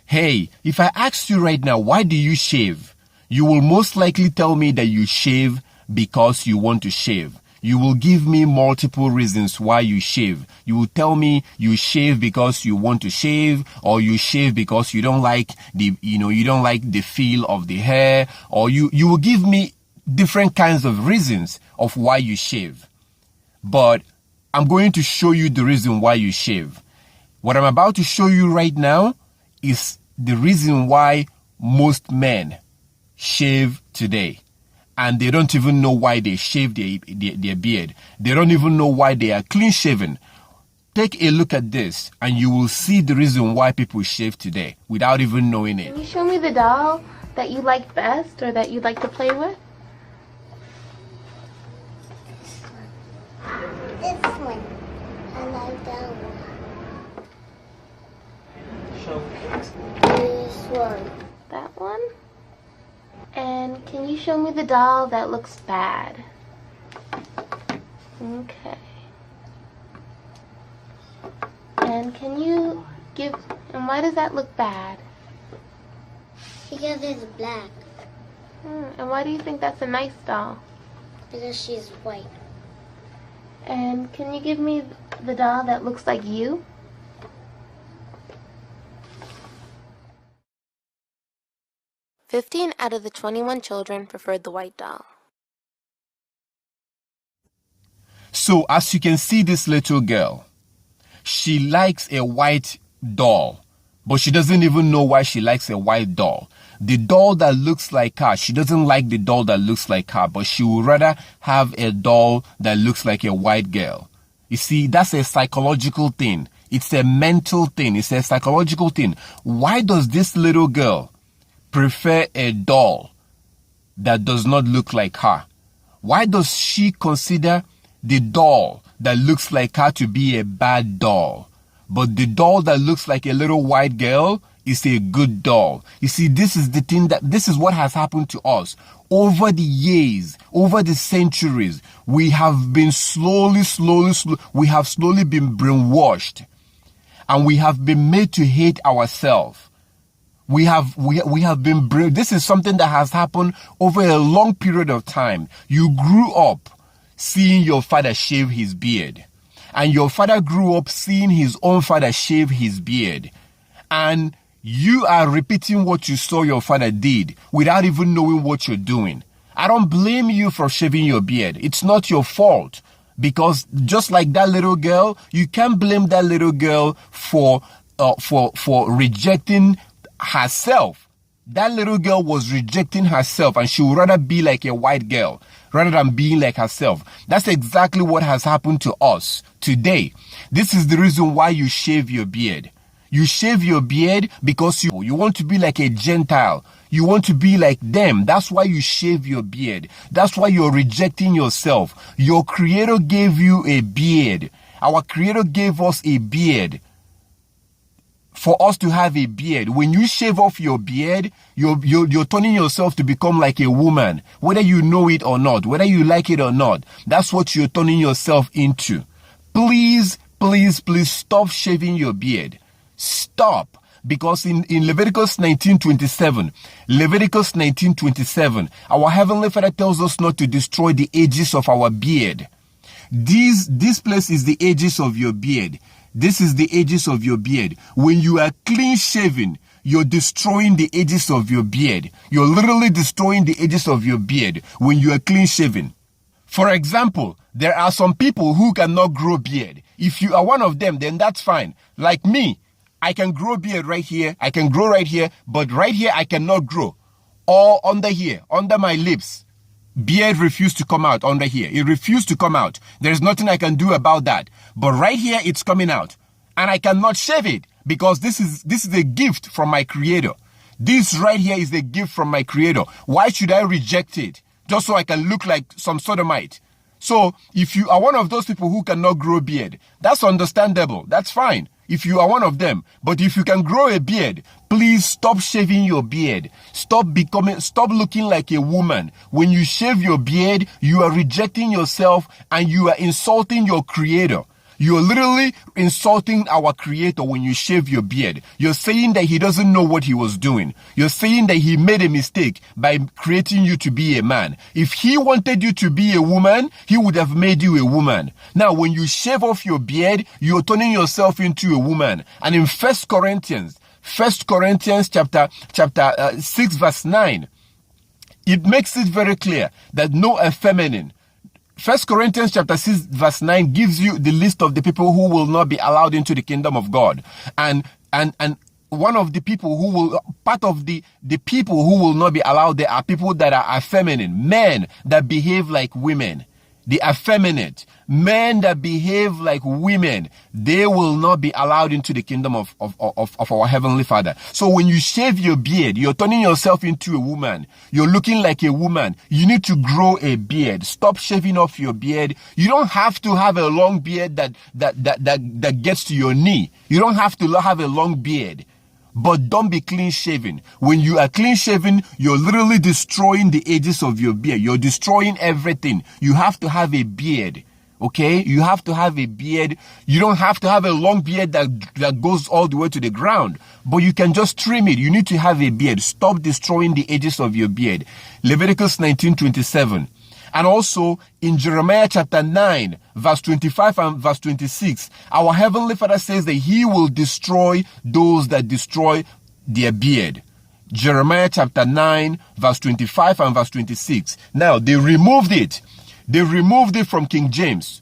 Hey, if I asked you right now, why do you shave? You will most likely tell me that you shave because you want to shave. You will give me multiple reasons why you shave. You will tell me you shave because you want to shave, or you shave because you don't like the feel of the hair, or you will give me different kinds of reasons of why you shave. But I'm going to show you the reason why you shave. What I'm about to show you right now is the reason why most men shave today. And they don't even know why they shave their beard. They don't even know why they are clean shaven. Take a look at this and you will see the reason why people shave today without even knowing it. Can you show me the doll that you like best or that you like to play with? This one. I like that one. This one. That one? And can you show me the doll that looks bad? Okay. And can you and why does that look bad? Because it's black. And why do you think that's a nice doll? Because she's white. And can you give me the doll that looks like you? "15 out of the 21 children preferred the white doll." So as you can see, this little girl, she likes a white doll, but she doesn't even know why she likes a white doll. The doll that looks like her, she doesn't like the doll that looks like her, but she would rather have a doll that looks like a white girl. You see, that's a psychological thing. It's a mental thing. It's a psychological thing. Why does this little girl prefer a doll that does not look like her? Why does she consider the doll that looks like her to be a bad doll, but the doll that looks like a little white girl is a good doll? You see, this is what has happened to us. Over the years, over the centuries, we have been slowly been brainwashed, and we have been made to hate ourselves. We have been this is something that has happened over a long period of time. You grew up seeing your father shave his beard, and your father grew up seeing his own father shave his beard, and you are repeating what you saw your father did without even knowing what you're doing. I don't blame you for shaving your beard. It's not your fault, because just like that little girl, you can't blame that little girl for rejecting herself. That little girl was rejecting herself, and she would rather be like a white girl rather than being like herself. That's exactly what has happened to us today. This is the reason why you shave your beard. You shave your beard because you want to be like a Gentile. You want to be like them. That's why you shave your beard. That's why you're rejecting yourself. Your Creator gave you a beard. Our Creator gave us a beard for us to have a beard. When you shave off your beard, you're turning yourself to become like a woman, whether you know it or not, whether you like it or not. That's what you're turning yourself into. Please, please, please stop shaving your beard. Stop. Because in Leviticus 19:27, our Heavenly Father tells us not to destroy the edges of our beard. This place is the edges of your beard. This is the edges of your beard. When you are clean shaven, you're destroying the edges of your beard. You're literally destroying the edges of your beard when you are clean shaven. For example, there are some people who cannot grow beard. If you are one of them, then that's fine. Like me, I can grow beard right here. I can grow right here, but right here I cannot grow. Or under here, under my lips. Beard refused to come out under here. It refused to come out. There's nothing I can do about that. But right here, it's coming out. And I cannot shave it because this is a gift from my Creator. This right here is a gift from my Creator. Why should I reject it? Just so I can look like some sodomite. So if you are one of those people who cannot grow beard, that's understandable. That's fine. If you are one of them. But if you can grow a beard, please stop shaving your beard. Stop looking like a woman. When you shave your beard, you are rejecting yourself and you are insulting your Creator. You're literally insulting our Creator when you shave your beard. You're saying that He doesn't know what He was doing. You're saying that He made a mistake by creating you to be a man. If He wanted you to be a woman, He would have made you a woman. Now, when you shave off your beard, you're turning yourself into a woman. And in 1 Corinthians chapter 6 verse 9, it makes it very clear that no effeminate. 1 Corinthians chapter 6 verse 9 gives you the list of the people who will not be allowed into the kingdom of God. And one of the people who will, part of the people who will not be allowed there are people that are effeminate, men that behave like women. The effeminate, men that behave like women, they will not be allowed into the kingdom of our Heavenly Father. So when you shave your beard, you're turning yourself into a woman. You're looking like a woman. You need to grow a beard. Stop shaving off your beard. You don't have to have a long beard that gets to your knee. You don't have to have a long beard. But don't be clean shaven. When you are clean shaven, you're literally destroying the edges of your beard. You're destroying everything. You have to have a beard. Okay? You have to have a beard. You don't have to have a long beard that goes all the way to the ground. But you can just trim it. You need to have a beard. Stop destroying the edges of your beard. Leviticus 19:27. And also in Jeremiah chapter 9, verse 25 and verse 26, our Heavenly Father says that He will destroy those that destroy their beard. Jeremiah chapter 9, verse 25 and verse 26. Now, they removed it. They removed it from King James.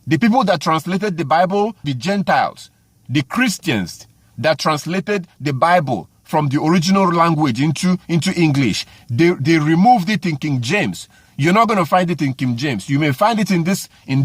The people that translated the Bible, the Gentiles, the Christians that translated the Bible from the original language into English, they removed it in King James. You're not going to find it in King James. You may find it in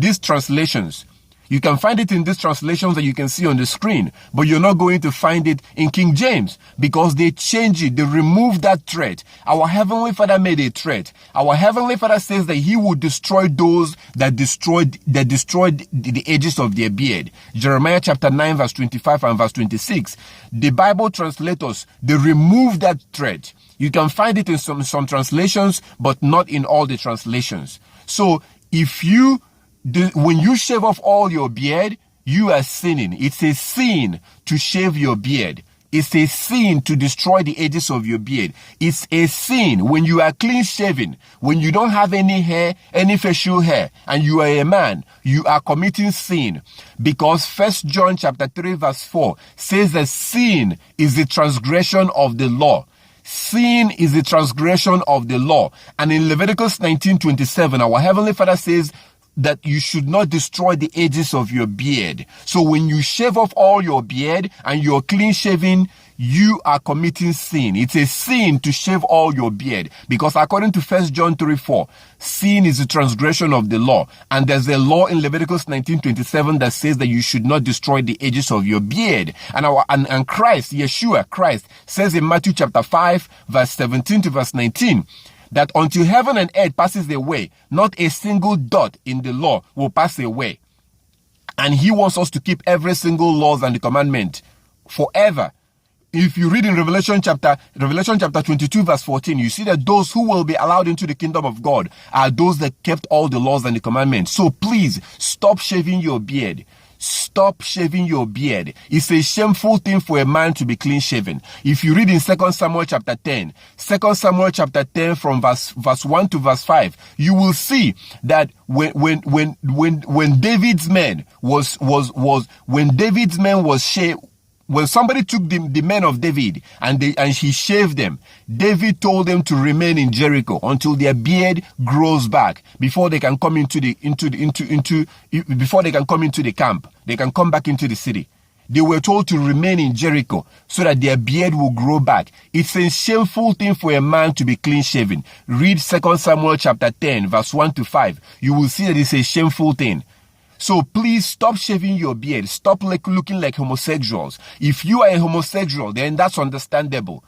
these translations. You can find it in these translations that you can see on the screen, but you're not going to find it in King James because they changed it. They removed that thread. Our Heavenly Father made a thread. Our Heavenly Father says that He will destroy those that destroyed the edges of their beard. Jeremiah chapter 9 verse 25 and verse 26. The Bible translators, they removed that thread. You can find it in some translations, but not in all the translations. So when you shave off all your beard, you are sinning. It's a sin to shave your beard. It's a sin to destroy the edges of your beard. It's a sin when you are clean shaven, when you don't have any hair, any facial hair, and you are a man, you are committing sin. Because 1 John chapter 3 verse 4 says that sin is the transgression of the law. Sin is the transgression of the law. And in Leviticus 19:27, our Heavenly Father says that you should not destroy the edges of your beard. So when you shave off all your beard and you're clean shaven, you are committing sin. It's a sin to shave all your beard because according to 1 John 3:4, sin is the transgression of the law. And there's a law in Leviticus 19:27 that says that you should not destroy the edges of your beard. And Christ, Yeshua, Christ, says in Matthew chapter 5, verse 17 to verse 19, that until heaven and earth passes away, not a single dot in the law will pass away. And He wants us to keep every single laws and the commandment forever. If you read in Revelation chapter 22 verse 14, you see that those who will be allowed into the kingdom of God are those that kept all the laws and the commandments. So please, stop shaving your beard. Stop shaving your beard. It's a shameful thing for a man to be clean shaven. If you read in 2 Samuel chapter 10 from verse 1 to verse 5, you will see that when David's men was shaved, when somebody took the men of David and he shaved them, David told them to remain in Jericho until their beard grows back before they can come into the camp. They can come back into the city. They were told to remain in Jericho so that their beard will grow back. It's a shameful thing for a man to be clean shaven. Read 2 Samuel chapter 10 verse 1 to 5. You will see that it's a shameful thing. So please stop shaving your beard. Stop looking like homosexuals. If you are a homosexual, then that's understandable.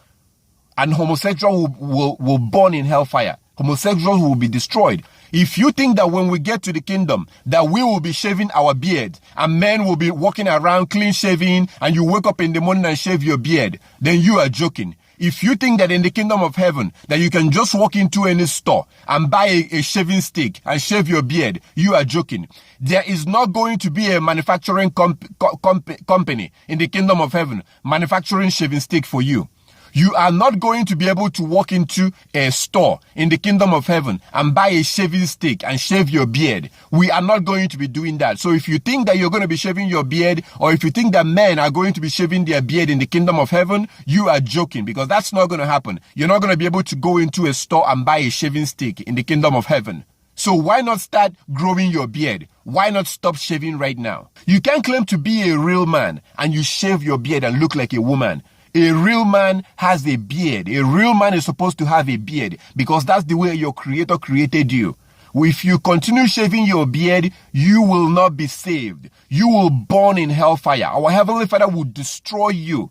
And homosexual will burn in hellfire. Homosexuals will be destroyed. If you think that when we get to the kingdom, that we will be shaving our beard and men will be walking around clean shaving and you wake up in the morning and shave your beard, then you are joking. If you think that in the kingdom of heaven that you can just walk into any store and buy a shaving stick and shave your beard, you are joking. There is not going to be a manufacturing company in the kingdom of heaven manufacturing shaving stick for you. You are not going to be able to walk into a store in the kingdom of heaven and buy a shaving stick and shave your beard. We are not going to be doing that. So if you think that you're going to be shaving your beard, or if you think that men are going to be shaving their beard in the kingdom of heaven, you are joking, because that's not going to happen. You're not going to be able to go into a store and buy a shaving stick in the kingdom of heaven. So why not start growing your beard? Why not stop shaving right now? You can't claim to be a real man and you shave your beard and look like a woman. A real man has a beard. A real man is supposed to have a beard because that's the way your creator created you. If you continue shaving your beard, you will not be saved. You will burn in hellfire. Our Heavenly Father will destroy you.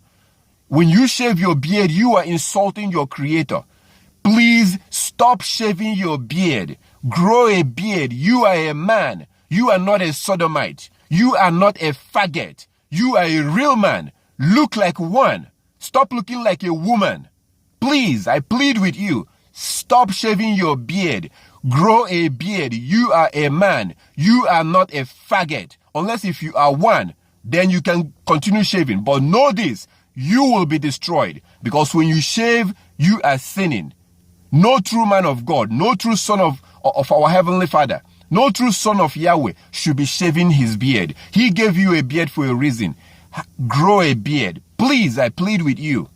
When you shave your beard, you are insulting your creator. Please stop shaving your beard. Grow a beard. You are a man. You are not a sodomite. You are not a faggot. You are a real man. Look like one. Stop looking like a woman. Please, I plead with you. Stop shaving your beard. Grow a beard. You are a man. You are not a faggot. Unless if you are one, then you can continue shaving. But know this, you will be destroyed. Because when you shave, you are sinning. No true man of God, no true son of our Heavenly Father, no true son of Yahweh should be shaving his beard. He gave you a beard for a reason. Grow a beard. Please, I plead with you.